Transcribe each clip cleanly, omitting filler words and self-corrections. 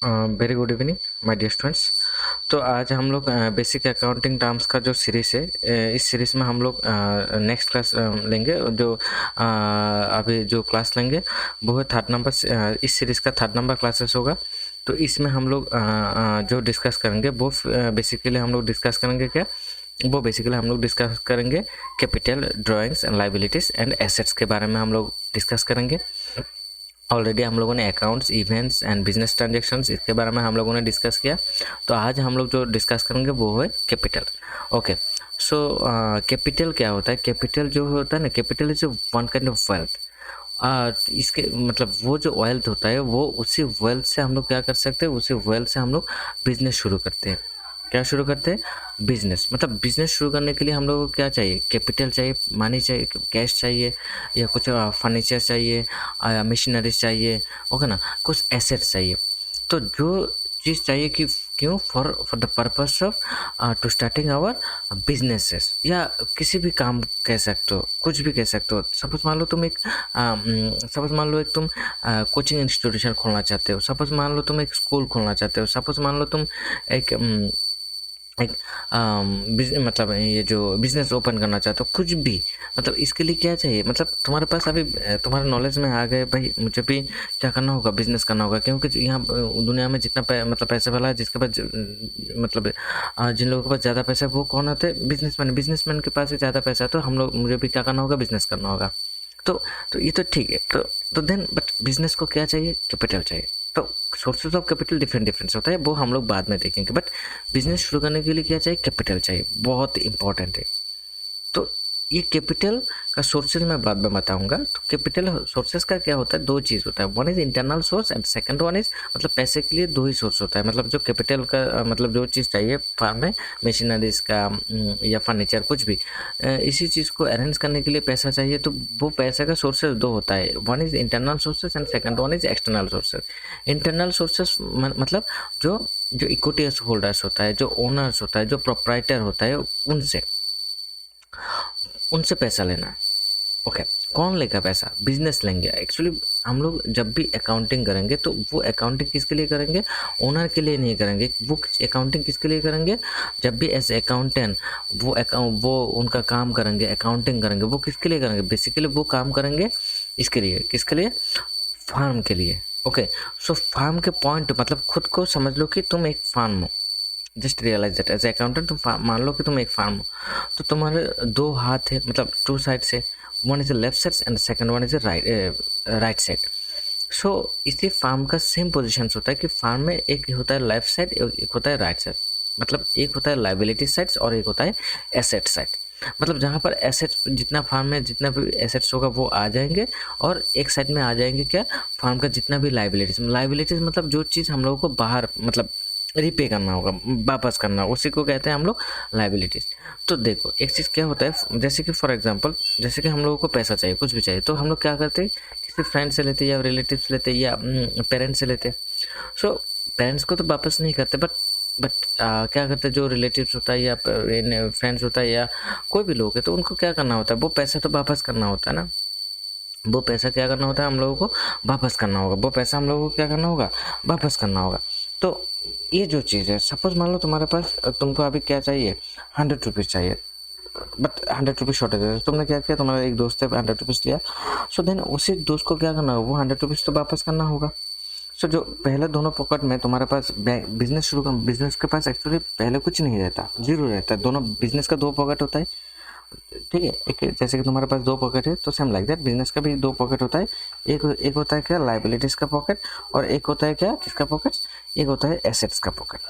Very good evening my dear students. तो आज हम लोग बेसिक अकाउंटिंग टर्म्स का जो सीरीज है, इस सीरीज में हम लोग नेक्स्ट क्लास लेंगे। जो अभी जो क्लास लेंगे वो है थर्ड नंबर। इस सीरीज का थर्ड नंबर क्लासेस होगा। तो इसमें हम लोग जो डिस्कस करेंगे वो बेसिकली हम लोग डिस्कस करेंगे क्या, वो बेसिकली हम लोग डिस्कस करेंगे capital, drawings and liabilities and assets के बारे में हम लोग डिस्कस करेंगे। ऑलरेडी हम लोगों ने accounts, events and business transactions इसके बारे में हम लोगों ने डिस्कस किया। तो आज हम लोग जो डिस्कस करेंगे वो है कैपिटल। ओके, सो कैपिटल क्या होता है? कैपिटल जो होता है ना, capital is one kind of wealth. इसके मतलब वो जो वेल्थ होता है, वो उसी वेल्थ से हम लोग क्या कर सकते हैं, उसी वेल्थ से हम लोग बिजनेस शुरू करते हैं। क्या शुरू करते हैं? बिजनेस। मतलब बिजनेस शुरू करने के लिए हम लोगों को क्या चाहिए? कैपिटल चाहिए, मनी चाहिए, कैश चाहिए, या कुछ फर्नीचर चाहिए, मशीनरीज चाहिए, ओके ना, कुछ एसेट्स चाहिए। तो जो चीज़ चाहिए कि क्यों? For the purpose of to starting our businesses, या किसी भी काम कह सकते हो, कुछ भी कह सकते हो। सपोज मान लो तुम एक सपोज मान लो एक तुम कोचिंग इंस्टीट्यूशन खोलना चाहते हो, सपोज मान लो तुम एक स्कूल खोलना चाहते हो, सपोज मान लो तुम एक एक मतलब ये जो बिजनेस ओपन करना चाहते हो, कुछ भी। मतलब इसके लिए क्या चाहिए? मतलब तुम्हारे पास अभी तुम्हारे नॉलेज में आ गए भाई मुझे भी क्या करना होगा, बिजनेस करना होगा। क्योंकि यहाँ दुनिया में जितना मतलब पैसे वाला है, जिसके पास मतलब जिन लोगों के पास ज़्यादा पैसा है वो कौन होते हैं? बिजनेसमैन। बिजनेसमैन के पास ही ज़्यादा पैसा है, तो हम लोग मुझे भी क्या करना होगा? बिजनेस करना होगा। तो ये तो ठीक है। तो देन बट बिजनेस को क्या चाहिए? कैपिटल चाहिए। तो sources of capital different different होता है, वो हम लोग बाद में देखेंगे। बट बिजनेस शुरू करने के लिए क्या चाहिए? कैपिटल चाहिए, बहुत इंपॉर्टेंट है। तो ये कैपिटल का सोर्सेज मैं बाद में बताऊंगा। तो कैपिटल सोर्सेज का क्या होता है? दो चीज़ होता है, one is internal source and second one is, मतलब पैसे के लिए दो ही सोर्स होता है। मतलब जो कैपिटल का मतलब जो चीज़ चाहिए फार्म में, मशीनरीज का या फर्नीचर कुछ भी, इसी चीज़ को अरेंज करने के लिए पैसा चाहिए। तो वो पैसे का सोर्सेज दो होता है, one is internal sources and second one is external sources. Internal sources मतलब जो जो इक्विटी होल्डर्स होता है, जो ओनर्स होता है, जो प्रोप्राइटर होता है, उनसे उनसे पैसा लेना है। ओके, कौन लेगा पैसा? बिजनेस लेंगे। एक्चुअली हम लोग जब भी अकाउंटिंग करेंगे तो वो अकाउंटिंग किसके लिए करेंगे? ओनर के लिए नहीं करेंगे। वो अकाउंटिंग किसके लिए करेंगे? जब भी एज अकाउंटेंट वो उनका काम करेंगे, अकाउंटिंग करेंगे, वो किसके लिए करेंगे? बेसिकली वो काम करेंगे इसके लिए, किसके लिए? फार्म के लिए। ओके, सो फार्म के पॉइंट मतलब खुद को समझ लो कि तुम एक फार्म हो। Just realise that as accountant तुम मान लो कि तुम एक फार्म हो। तो तुम्हारे दो हाथ है, मतलब टू साइड से, one is left side and second one is right side. So इसी फार्म का सेम पोजिशन होता है कि फार्म में एक होता है लेफ्ट साइड, एक होता है राइट साइड। मतलब एक होता है लाइबिलिटी साइड्स और एक होता है एसेट साइड। मतलब जहाँ पर एसेट, जितना फार्म में जितना भी एसेट्स होगा वो आ जाएंगे, और एक साइड में आ जाएंगे क्या? फार्म का जितना भी लाइबिलिटीज मतलब जो चीज़ हम लोगों को बाहर मतलब रिपे करना होगा, वापस करना, उसी को कहते हैं हम लोग लाइबिलिटीज। तो देखो एक चीज़ क्या होता है, जैसे कि फॉर एग्जांपल, जैसे कि हम लोगों को पैसा चाहिए, कुछ भी चाहिए, तो हम लोग क्या करते हैं? किसी फ्रेंड से लेते, या रिलेटिव से लेते, या पेरेंट्स से लेते। सो पेरेंट्स को तो वापस नहीं करते, बट क्या करते हैं? जो रिलेटिव्स होता है या फ्रेंड्स होता है या कोई भी लोग है, तो उनको क्या करना होता है? वो पैसा तो वापस करना होता है ना। वो पैसा क्या करना होता है? हम लोगों को वापस करना होगा। वो पैसा हम लोगों को क्या करना होगा? वापस करना होगा। तो ये जो चीज़ है, सपोज मान लो तुम्हारे पास, तुमको अभी क्या चाहिए? 100 रुपीज़ चाहिए, बट 100 रुपीज़ शॉर्टेज है। तुमने क्या किया? तुम्हारा एक दोस्त है, 100 रुपीज़ लिया। सो देन उसी दोस्त को क्या करना होगा? वो 100 रुपीज़ तो वापस करना होगा। सो जो पहले दोनों पॉकेट में तुम्हारे पास बिजनेस शुरू कर, बिजनेस के पास एक्चुअली पहले कुछ नहीं रहता, जीरो रहता है। दोनों बिजनेस का दो पॉकेट होता है, ठीक है। एक जैसे कि तुम्हारे पास दो पॉकेट है, तो सेम लाइक दैट बिजनेस का भी दो पॉकेट होता है। एक होता है क्या? लाइबिलिटीज का पॉकेट, और एक होता है क्या? किसका पॉकेट? एक होता है एसेट्स का पॉकेट।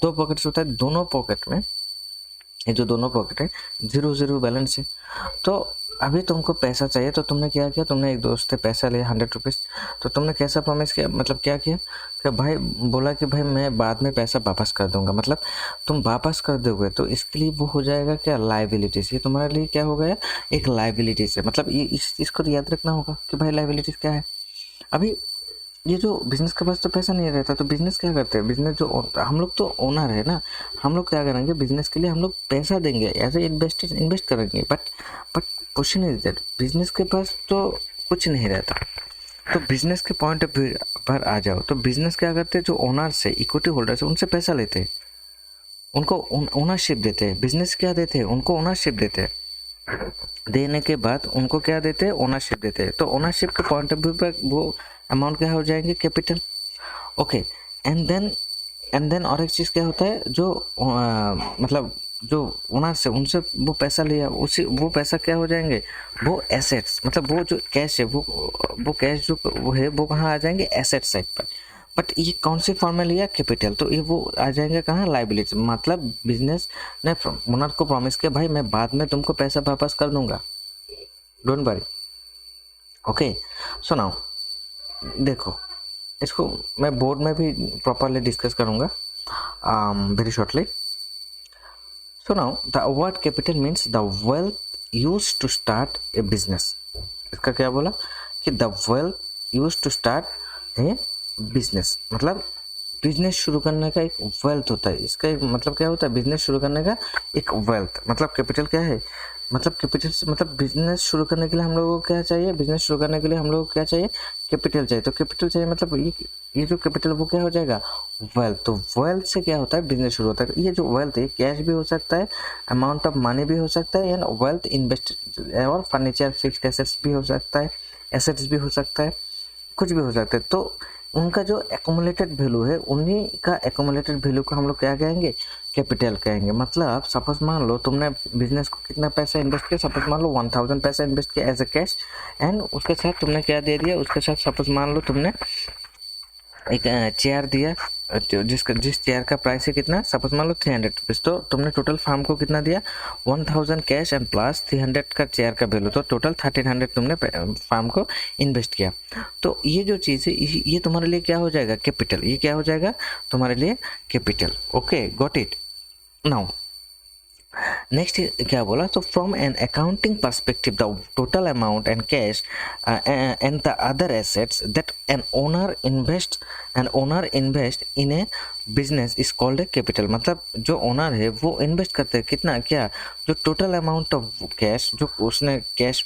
दो पॉकेट्स होता है। दोनों पॉकेट में, ये जो दोनों पॉकेट है, जीरो जीरो बैलेंस है। तो अभी तुमको पैसा चाहिए, तो तुमने क्या किया? तुमने एक दोस्त से पैसा लिया 100 रुपीज़। तो तुमने कैसा प्रॉमिस किया, मतलब क्या किया कि भाई, बोला कि भाई मैं बाद में पैसा वापस कर दूंगा। मतलब तुम वापस कर दोगे, तो इसके लिए वो हो जाएगा क्या? लाइबिलिटीज। ये तुम्हारे लिए क्या हो गया? एक लाइबिलिटीज है। मतलब ये इस चीज़ को याद रखना होगा कि भाई लाइबिलिटीज क्या है। अभी ये जो बिजनेस के पास तो पैसा नहीं रहता, तो बिजनेस क्या करते हैं? बिजनेस जो हम लोग तो ओनर है ना, हम लोग क्या करेंगे? बिजनेस के लिए हम लोग पैसा देंगे, एज ए इन्वेस्ट करेंगे। But question is that business के पास तो कुछ नहीं रहता। तो बिजनेस के पॉइंट ऑफ व्यू पर आ जाओ तो बिजनेस क्या करते हैं, जो ओनर से इक्विटी होल्डर से उनसे पैसा लेते हैं, उनको ओनरशिप देते हैं। बिजनेस क्या देते हैं, उनको ओनरशिप देते हैं, देने के बाद उनको क्या देते हैं, ओनरशिप देते हैं। तो ओनरशिप के पॉइंट ऑफ व्यू पर वो अमाउंट क्या हो जाएंगे, कैपिटल। ओके, एंड देन और एक चीज़ क्या होता है, जो मतलब जो ओनर से उनसे वो पैसा लिया, उसी वो पैसा क्या हो जाएंगे, वो एसेट्स, मतलब वो जो कैश है वो कैश जो वो है वो कहाँ आ जाएंगे, एसेट साइड पर। बट ये कौन से फॉर्म में लिया, कैपिटल, तो ये वो आ जाएंगे कहाँ, लाइबिलिटी। मतलब बिजनेस ने ओनर को प्रॉमिस किया, भाई मैं बाद में तुमको पैसा वापस कर दूंगा, don't worry. Okay, so now देखो, इसको मैं बोर्ड में भी प्रॉपरली डिस्कस करूंगा very shortly. So now the word capital means the wealth used to start a business. इसका क्या बोला कि the wealth used to start a business, मतलब बिजनेस शुरू करने का एक वेल्थ होता है। इसका एक मतलब क्या होता है, बिजनेस शुरू करने का एक वेल्थ। मतलब कैपिटल क्या है, मतलब कैपिटल से मतलब बिजनेस शुरू करने के लिए हम लोगों को क्या चाहिए, बिजनेस शुरू करने के लिए हम लोगों को क्या चाहिए, कैपिटल चाहिए। तो कैपिटल चाहिए मतलब ये जो कैपिटल वो क्या हो जाएगा, वेल्थ। तो वेल्थ से क्या होता है, बिजनेस शुरू होता है। ये जो वेल्थ है कैश भी हो सकता है, अमाउंट ऑफ मनी भी हो सकता है, एंड वेल्थ इन्वेस्ट और फर्नीचर फिक्स्ड एसेट्स भी हो सकता है, एसेट्स भी हो सकता है, कुछ भी हो सकता है। तो उनका जो एक्यूमुलेटेड वैल्यू है, उन्हीं का एक्यूमुलेटेड वैल्यू को हम लोग क्या कहेंगे, कैपिटल कहेंगे। मतलब सपोज मान लो तुमने बिजनेस को कितना पैसा इन्वेस्ट किया, सपोज मान लो 1000 पैसा इन्वेस्ट किया एज ए कैश, एंड उसके साथ तुमने क्या दे दिया, उसके साथ सपोज मान लो तुमने एक चेयर दिया, जिस चेयर का प्राइस है कितना, सपोज मान लो 300 रुपीज़। तो तुमने टोटल फार्म को कितना दिया, 1000 कैश एंड प्लस 300 का चेयर का वैल्यू, तो टोटल 1300 तुमने फार्म को इन्वेस्ट किया। तो ये जो चीज़ है ये तुम्हारे लिए क्या हो जाएगा, कैपिटल। ये क्या हो जाएगा तुम्हारे लिए, capital. Okay, got it. Now next क्या बोला, तो from an accounting perspective the total amount and cash and the other assets that an owner invest in A business is called A capital. मतलब जो ओनर है वो invest करते हैं कितना, क्या, जो टोटल अमाउंट ऑफ कैश जो उसने कैश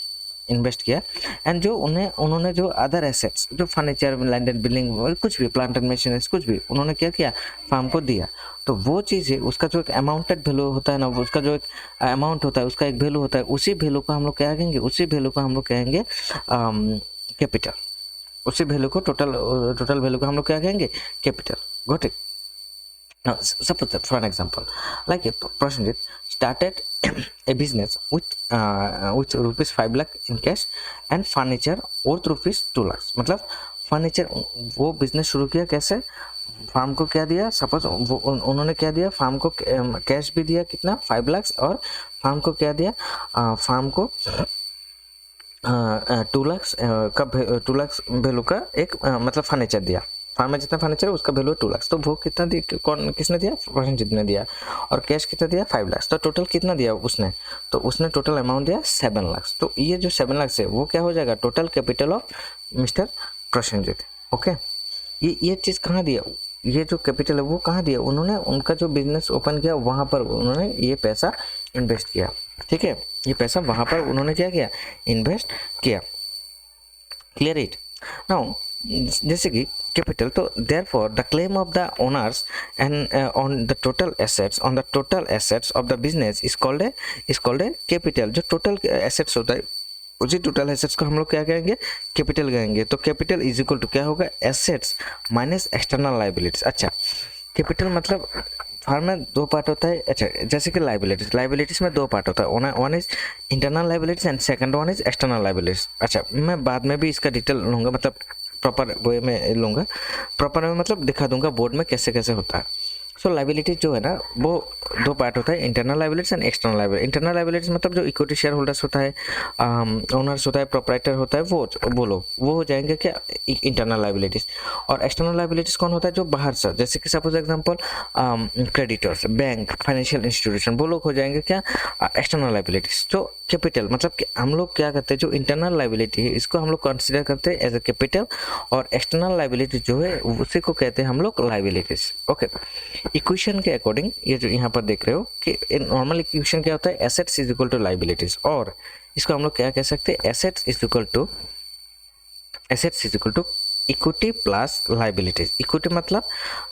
इन्वेस्ट किया, एंड जो उन्होंने जो अदर एसेट्स, जो फर्नीचर, लैंड एंड बिल्डिंग, कुछ भी, प्लांट एंड मशीनरीज, कुछ भी उन्होंने क्या किया, फार्म को दिया। तो वो चीज़ है, उसका जो एक अमाउंटेड वैल्यू होता है ना, उसका जो एक अमाउंट होता है, उसका एक वैल्यू होता है, उसी वैल्यू को हम लोग क्या कहेंगे, उसी वैल्यू को हम लोग कहेंगे कैपिटल। उसी वैल्यू को टोटल वैल्यू को हम लोग क्या कहेंगे, capital. Got it. Now, suppose that for an example, like Prashanjit started a business with rupees 5 lakh in cash and furniture worth rupees 2 lakhs। मतलब फर्नीचर वो बिजनेस शुरू किया कैसे, फार्म को क्या दिया, सपोज उन्होंने क्या दिया, फार्म को कैश भी दिया कितना, 5 लाख, और फार्म को क्या दिया, फार्म को 2 लाख का 2 लाख वैल्यू का एक मतलब फर्नीचर दिया। फार्म में जितना फर्नीचर है उसका वैल्यू 2 लाख। तो वो कितना दिया, कौन किसने दिया, प्रसेंजित ने दिया। और कैश कितना दिया, 5 लाख। तो टोटल कितना दिया उसने, तो उसने टोटल अमाउंट दिया 7 लाख। तो ये जो 7 लाख है वो क्या हो जाएगा, total capital of mister Prasenjit. Okay, ये चीज़ कहाँ दिया, ये जो कैपिटल है वो कहाँ दिया, उन्होंने उनका जो बिजनेस ओपन किया वहाँ पर उन्होंने ये पैसा इन्वेस्ट किया। ठीक है, ये पैसा वहाँ पर उन्होंने क्या किया, इन्वेस्ट किया। Clear it. नाउ जैसे कि कैपिटल, तो therefore the claim of the owners and on the total assets of the business is called A capital. जो टोटल एसेट्स होता है उसी टोटल एसेट्स को हम लोग क्या कहेंगे, कैपिटल कहेंगे। तो कैपिटल इज इक्वल टू क्या होगा, एसेट्स माइनस एक्सटर्नल लाइबिलिटीज। अच्छा, कैपिटल मतलब फार्म में दो पार्ट होता है। अच्छा, जैसे कि लाइबिलिटीज में दो पार्ट होता है, one is internal liabilities and second one is external liabilities. अच्छा, मैं बाद में भी इसका डिटेल लूँगा, मतलब प्रॉपर वे में लूँगा, प्रॉपर में मतलब दिखा दूंगा बोर्ड में कैसे कैसे होता है। सो लाइबिलिटी जो है ना वो दो पार्ट होता है, internal liabilities and external liability. Internal liabilities मतलब जो इक्विटी शेयर होल्डर्स होता है, ओनर्स होता है, प्रोप्राइटर होता है, वो लोग वो हो जाएंगे क्या, इंटरनल लाइबिलिटीज। और एक्सटर्नल लाइबिलिटीज कौन होता है, जो बाहर से, जैसे कि suppose example creditors, bank, financial institution, वो लोग हो जाएंगे क्या, एक्सटर्नल लाइबिलिटीज। तो कैपिटल मतलब कि हम लोग क्या करते हैं, जो इंटरनल लाइबिलिटी है इसको हम लोग कंसिडर करते हैं एज अ कैपिटल, और एक्सटर्नल लाइबिलिटी जो है उसी को कहते हैं हम लोग लाइबिलिटीज। ओके, इक्वेशन के अकॉर्डिंग ये जो यहाँ पर देख रहे हो कि नॉर्मल इक्वेशन क्या होता है, assets is equal to liabilities, और इसको हम लोग क्या कह सकते हैं, assets is equal to assets is equal to equity plus liabilities. Equity मतलब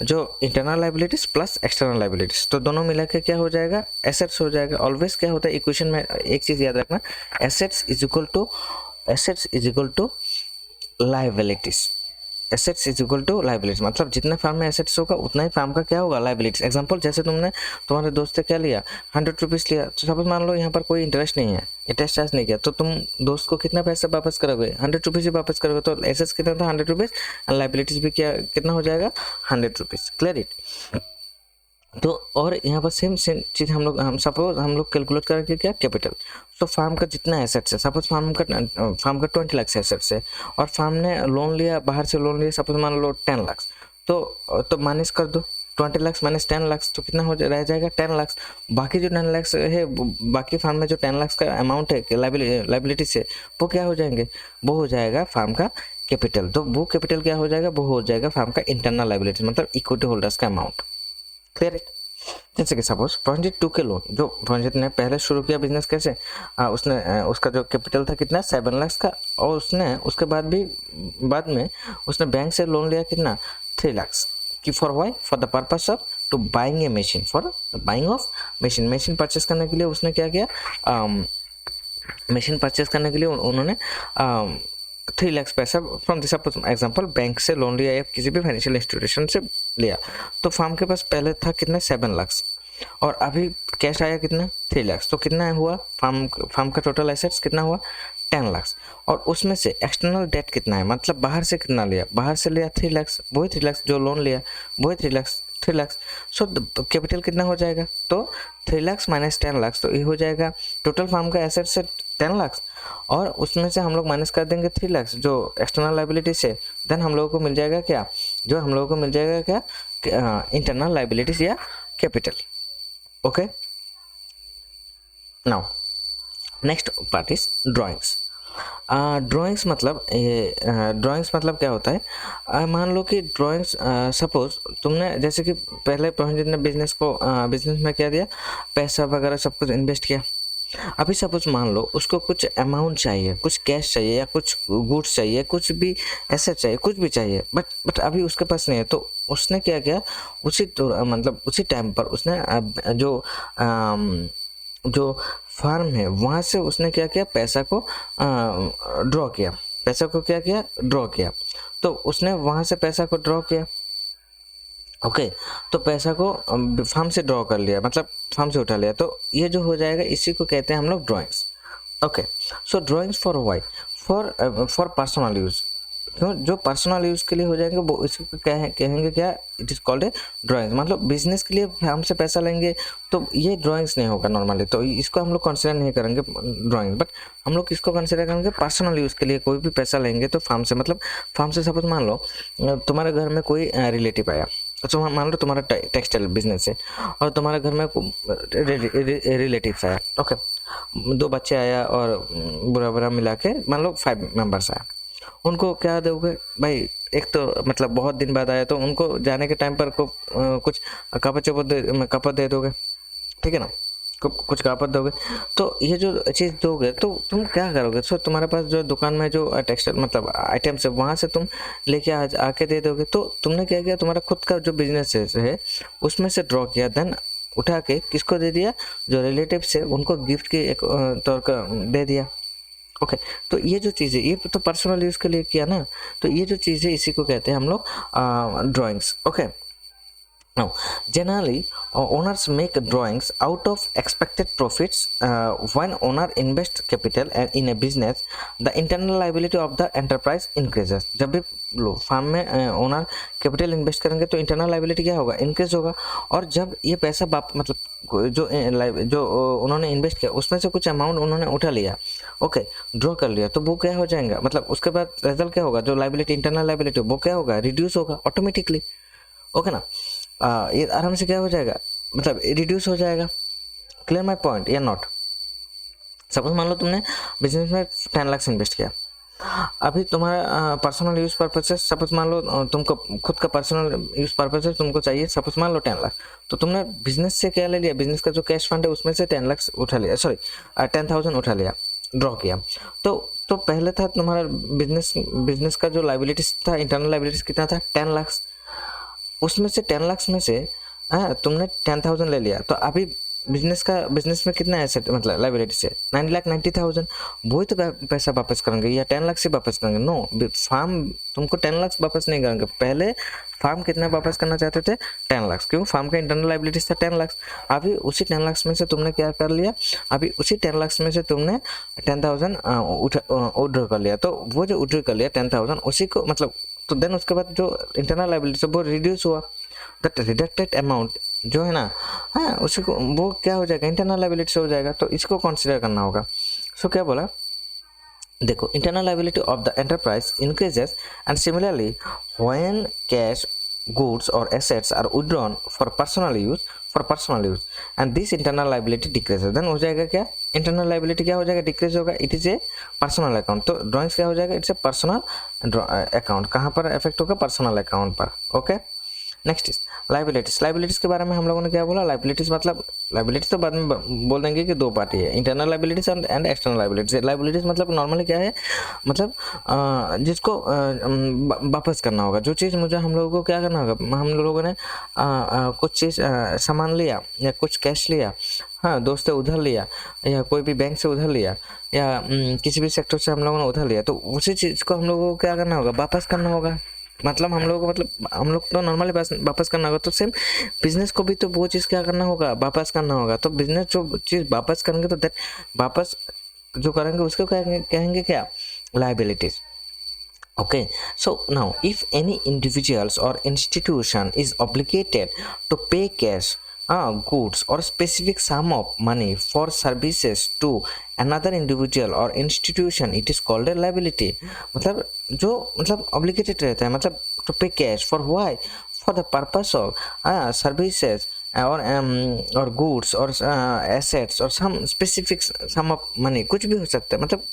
जो internal liabilities plus external liabilities, तो दोनों मिला के क्या हो जाएगा, एसेट्स हो जाएगा। ऑलवेज क्या होता है इक्वेशन में, एक चीज याद रखना, assets is equal to liabilities. Assets is equal to liabilities मतलब जितना फार्म में एसेट्स होगा उतना ही फार्म का क्या होगा, लाइबिलिटीज। एग्जांपल जैसे तुमने तुम्हारे दोस्त से क्या लिया, 100 रुपीज़ लिया, तो सपोज मान लो यहाँ पर कोई इंटरेस्ट नहीं है, इंटरेस्ट चार्ज नहीं किया, तो तुम दोस्त को कितना पैसा वापस करोगे, 100 रुपीज़ ही वापस करोगे। तो एसेट्स कितना था, 100 रुपीज़, एंड लाइबिलिटीज भी क्या कितना हो जाएगा, 100 रुपीज़। Clear it. तो और यहाँ पर सेम चीज़ हम सपोज हम लोग कैलकुलेट करेंगे क्या, कैपिटल। तो फार्म का जितना एसेट्स है, सपोज फार्म का 20 लाख एसेट्स है, और फार्म ने लोन लिया, बाहर से लोन लिया, सपोज मान लो 10 लाख, तो माइनस कर दो, 20 लाख माइनस 10 लाख, तो कितना हो रह जाएगा, 10 लाख। बाकी जो 10 लाख है, बाकी फार्म में जो 10 लाख का अमाउंट है लाइबिलिटी से, वो क्या हो जाएंगे, वो हो जाएगा फार्म का कैपिटल। तो वो कैपिटल क्या हो जाएगा, वो हो जाएगा फार्म का इंटरनल लाइबिलिटी मतलब इक्विटी होल्डर्स का अमाउंट। क्लियर है। जैसे कि सपोज प्रॉन्जित 2 के लोन, जो प्रॉन्जित ने पहले शुरू किया बिजनेस कैसे, उसने उसका जो कैपिटल था कितना, 7 लाख का, और उसने उसके बाद में उसने बैंक से लोन लिया कितना, 3 लाख की, for why, for the purpose of to buying a machine, for buying of machine purchase करने के लिए उसने क्या किया, मशीन परचेस करने के लिए उन्होंने 3 लाख पैसा फ्रॉम दिस एग्जांपल बैंक से लोन लिया या किसी भी फाइनेंशियल इंस्टीट्यूशन से लिया। तो फार्म के पास पहले था कितना, 7 लाख, और अभी कैश आया कितना, 3 लाख। तो कितना हुआ फार्म का टोटल एसेट्स कितना हुआ, 10 लाख। और उसमें से एक्सटर्नल डेट कितना है, मतलब बाहर से कितना लिया, बाहर से लिया 3 लाख, वही 3 लाख जो लोन लिया, वही 3 लाख। सो कैपिटल कितना हो जाएगा, तो 3 लाख माइनस 10 लाख, तो ये हो जाएगा टोटल फार्म का एसेट से 10 लाख, और उसमें से हम लोग माइनस कर देंगे 3 लाख जो एक्सटर्नल लाइबिलिटी से, देन हम लोगों को मिल जाएगा क्या, जो हम लोगों को मिल जाएगा क्या, इंटरनल लाइबिलिटीज या capital. Okay, now next part is drawings. Drawings मतलब ड्राइंग्स मतलब क्या होता है, मान लो कि ड्राइंग्स, सपोज तुमने जैसे कि पहले प्रॉन्जित ने बिजनेस में क्या दिया, पैसा वगैरह सब कुछ इन्वेस्ट किया। अभी सपोज मान लो उसको कुछ अमाउंट चाहिए, कुछ कैश चाहिए या कुछ गुड्स चाहिए, कुछ भी ऐसा चाहिए, कुछ भी चाहिए, बट अभी उसके पास नहीं है। तो उसने क्या किया, मतलब उसी टाइम पर उसने जो फार्म है वहाँ से उसने क्या किया, पैसा को ड्रॉ किया, पैसा को क्या किया, ड्रॉ किया। तो उसने वहाँ से पैसा को ड्रॉ किया। ओके, तो पैसा को फार्म से ड्रॉ कर लिया, मतलब फार्म से उठा लिया। तो ये जो हो जाएगा इसी को कहते हैं हम लोग drawings. Okay, so drawings for why, for personal use, क्यों, जो पर्सनल यूज के लिए हो जाएंगे वो इसको कहेंगे क्या, it is called A drawings. मतलब बिजनेस के लिए हमसे पैसा लेंगे तो ये ड्राइंग्स नहीं होगा नॉर्मली, तो इसको हम लोग कंसिडर नहीं करेंगे ड्राइंग, बट हम लोग इसको कंसिडर करेंगे पर्सनल यूज के लिए। कोई भी पैसा लेंगे तो फार्म से, मतलब फार्म से सपोज मान लो तुम्हारे घर में कोई रिलेटिव आया, तो मान लो तुम्हारा टेक्सटाइल बिजनेस है और तुम्हारे घर में रिलेटिव्स आया। ओके, 2 बच्चे आया और बुरा बुरा मिला के मान लो 5 मेंबर्स आया। उनको क्या दोगे भाई, एक तो मतलब बहुत दिन बाद आया, तो उनको जाने के टाइम पर कुछ कपड़ दे दोगे, ठीक है ना, कुछ कापड़ दोगे। तो ये जो चीज़ दोगे तो तुम क्या करोगे, सो तुम्हारे पास जो दुकान में जो टेक्सटाइल मतलब आइटम्स है वहाँ से तुम लेके आके दे दोगे। तो तुमने क्या किया, तुम्हारा खुद का जो बिजनेस है उसमें से ड्रॉ किया, देन उठा के किसको दे दिया, जो रिलेटिव्स है उनको गिफ्ट के एक तौर का दे दिया। ओके, तो ये जो चीज़ है ये तो पर्सनल यूज़ के लिए किया ना, तो ये जो चीज़ है इसी को कहते हैं हम लोग drawings. Okay, now generally owners make drawings out of expected profits. When owner invest capital and in a business, the internal liability of the enterprise increases. जब भी फार्म में ओनर कैपिटल इन्वेस्ट करेंगे तो इंटरनल लाइबिलिटी क्या होगा, increase होगा। और जब ये पैसा मतलब जो उन्होंने इन्वेस्ट किया उसमें से कुछ अमाउंट उन्होंने उठा लिया, ओके, ड्रॉ कर लिया, तो वो क्या हो जाएगा, मतलब उसके बाद रिजल्ट क्या होगा, जो लाइबिलिटी इंटरनल लाइबिलिटी वो क्या होगा, रिड्यूस होगा ऑटोमेटिकली। ओके ना, ये आराम से क्या हो जाएगा, मतलब रिड्यूस हो जाएगा। क्लियर माय पॉइंट या नॉट। सपोज मान लो तुमने बिजनेस में 10 लाख इन्वेस्ट किया, अभी तुम्हारा पर्सनल यूज पर्पज से, सपोज मान लो तुमको खुद का पर्सनल यूज पर्पज से तुमको चाहिए, सपोज मान लो 10 लाख, तो तुमने बिजनेस से क्या ले लिया, बिजनेस का जो कैश फंड है उसमें से 10 लाख उठा लिया, सॉरी 10,000 उठा लिया, ड्रॉ किया। तो तो पहले था तुम्हारा बिजनेस का जो लाइबिलिटीज था, इंटरनल लाइबिलिटीज कितना था 10 लाख, उसमें से 10 लाख में से तुमने 10,000 ले लिया, तो अभी बिजनेस में कितना एसेट मतलब लाइबिलिटी से 9,90,000, वही तो पैसा वापस करेंगे या 10 लाख से वापस करेंगे? नो, फार्म तुमको 10 लाख वापस नहीं करेंगे। पहले फार्म कितना वापस करना चाहते थे 10 लाख, क्यों? फार्म का इंटरनल लाइबिलिटीज था 10 लाख। अभी उसी 10 लाख में से तुमने क्या कर लिया, अभी उसी 10 लाख में से तुमने 10,000 विड्रॉ कर लिया, तो वो जो विड्रॉ कर लिया 10,000 उसी को मतलब, तो देन उसके बाद जो इंटरनल लाइबिलिटी वो रिड्यूस हुआ, दैट रिडक्टेड अमाउंट जो है ना, हाँ उसी को वो क्या हो जाएगा इंटरनल लाइबिलिटी से हो जाएगा, तो इसको कंसीडर करना होगा। सो क्या बोला, देखो internal liability of the enterprise increases and similarly when cash goods और assets are withdrawn for personal use and this internal liability decreases, then हो जाएगा क्या, इंटरनल लाइबिलिटी क्या हो जाएगा, डिक्रीज होगा। It is a personal account, तो drawings क्या हो जाएगा, इट्स ए पर्सनल अकाउंट। कहाँ पर इफेक्ट होगा, पर्सनल अकाउंट पर। ओके, नेक्स्ट इज लाइबिलिटीज के बारे में हम लोगों ने क्या बोला, लाइबिलिटीज मतलब, लाइबिलिटीज तो बाद में बोल देंगे कि दो पार्टी है, internal liabilities and external liabilities. Liabilities मतलब नॉर्मली क्या है, मतलब जिसको वापस करना होगा, जो चीज़ मुझे हम लोगों को क्या करना होगा, हम लोगों ने कुछ चीज़ सामान लिया या कुछ कैश लिया, हाँ दोस्त से उधार लिया या कोई भी बैंक से उधार लिया या किसी भी सेक्टर से हम लोगों ने उधार लिया, तो उसी चीज़ को हम लोगों को क्या करना होगा, वापस करना होगा। मतलब हम लोग तो नॉर्मली वापस करना होगा, तो सेम बिजनेस को भी तो वो चीज़ क्या करना होगा, वापस करना होगा। तो बिजनेस जो चीज़ वापस करेंगे तो दैट वापस जो करेंगे उसको कहेंगे क्या, liabilities. Okay, so now if any individuals or institution is obligated to pay cash, goods or specific sum of money for services to another individual or institution, it is called a liability। मतलब जो मतलब obligated रहता है, मतलब to pay cash for why, for the purpose of services or goods or assets or some specific sum of money, कुछ भी हो सकता है, मतलब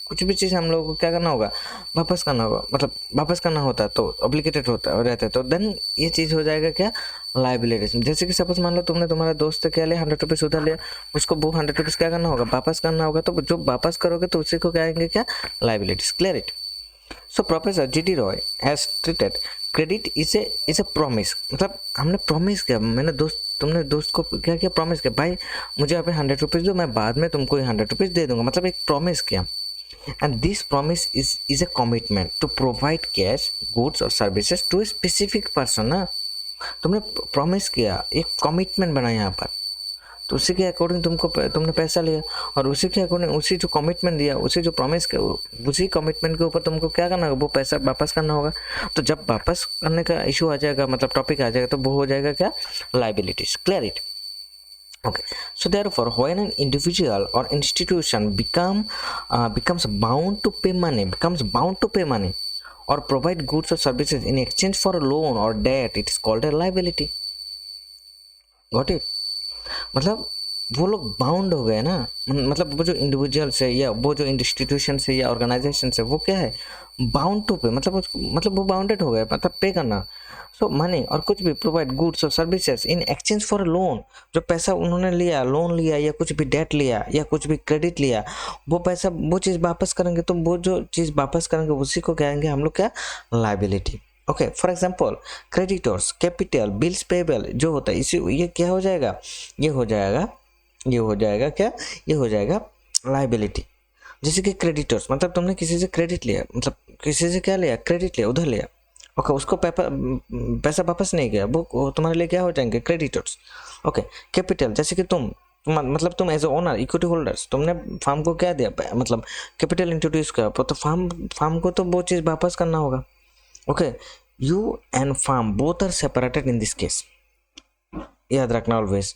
कुछ भी चीज़ हम लोगों को क्या करना होगा, वापस करना होगा, मतलब वापस करना होता है तो ऑब्लिगेटेड होता रहता है, तो देन ये चीज़ हो जाएगा क्या, लाइबिलिटीज। जैसे कि सपोज मान लो तुमने तुम्हारा दोस्त से क्या लिया, 100 रुपीज़ उधार लिया, उसको वो 100 रुपीज़ क्या करना होगा, वापस करना होगा, तो जो वापस करोगे तो उसी को क्या आएंगे, क्या, liabilities. Clear it. So professor G.D. Roy has treated credit is a promise, मतलब हमने प्रॉमिस किया, तुमने दोस्त को क्या किया, प्रॉमिस किया, भाई मुझे यहाँ पे 100 रुपीज़ दो, मैं बाद में तुमको 100 रुपीज़ दे दूंगा, मतलब एक प्रॉमिस किया। And this promise is a commitment to provide cash, goods or services to a specific person ना, तुमने प्रॉमिस किया, एक कमिटमेंट बना यहाँ पर, तो उसी के अकॉर्डिंग तुमने पैसा लिया और उसी के अकॉर्डिंग उसी जो कमिटमेंट दिया, उसी जो प्रॉमिस के उसी कमिटमेंट के ऊपर तुमको क्या करना होगा, वो पैसा वापस करना होगा। तो जब वापस करने का इशू आ जाएगा, मतलब टॉपिक आ जाएगा, तो वो हो जाएगा क्या, liabilities. Clear it. Okay, so therefore when an individual or institution becomes bound to pay money or provide goods or services in exchange for a loan or debt, it is called a liability। Got it? मतलब वो लोग bound हो गए ना, मतलब वो जो individuals है या वो जो इंस्टीट्यूशन है या ऑर्गेनाइजेशन है, वो क्या है, बाउंड टू पे, मतलब वो बाउंडेड हो गए, मतलब पे करना। सो मनी और कुछ भी प्रोवाइड गुड्स और services in exchange for loan, जो पैसा उन्होंने लिया, लोन लिया या कुछ भी डेट लिया या कुछ भी क्रेडिट लिया, वो पैसा वो चीज़ वापस करेंगे, तो वो जो चीज़ वापस करेंगे उसी को कहेंगे हम लोग क्या, liability. Okay, for example creditors, capital, bills payable जो होता है, इसी ये क्या हो जाएगा, ये हो जाएगा क्या, ये हो जाएगा लाइबिलिटी। जैसे कि क्रेडिटर्स, मतलब तुमने किसी से क्रेडिट लिया, मतलब किसी से क्या लिया, क्रेडिट लिया, उधर लिया, ओके, उसको पैसा वापस नहीं किया, वो तुम्हारे लिए क्या हो जाएंगे, क्रेडिटर्स। ओके, कैपिटल, जैसे कि मतलब तुम as a owner, equity holders, तुमने फार्म को क्या दिया, मतलब कैपिटल इंट्रोड्यूस किया, तो फार्म को तो वो चीज़ वापस करना होगा। Okay, you and firm both are separated in this case. याद रखना ऑलवेज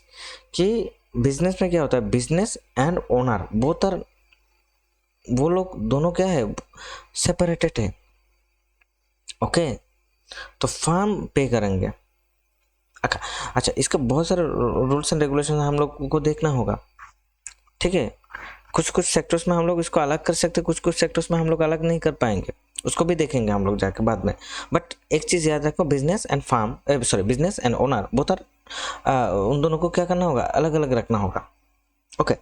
कि बिजनेस में क्या होता है, business and owner both are, वो लोग दोनों क्या है, सेपरेटेड है। ओके, तो फार्म पे करेंगे। अच्छा, इसका बहुत सारे रूल्स एंड रेगुलेशन हम लोग को देखना होगा, ठीक है। कुछ सेक्टर्स में हम लोग इसको अलग कर सकते, कुछ सेक्टर्स में हम लोग अलग नहीं कर पाएंगे, उसको भी देखेंगे हम लोग जाके बाद में। बट एक चीज़ याद रखो, business and owner both are, उन दोनों को क्या करना होगा, अलग अलग रखना होगा। ओके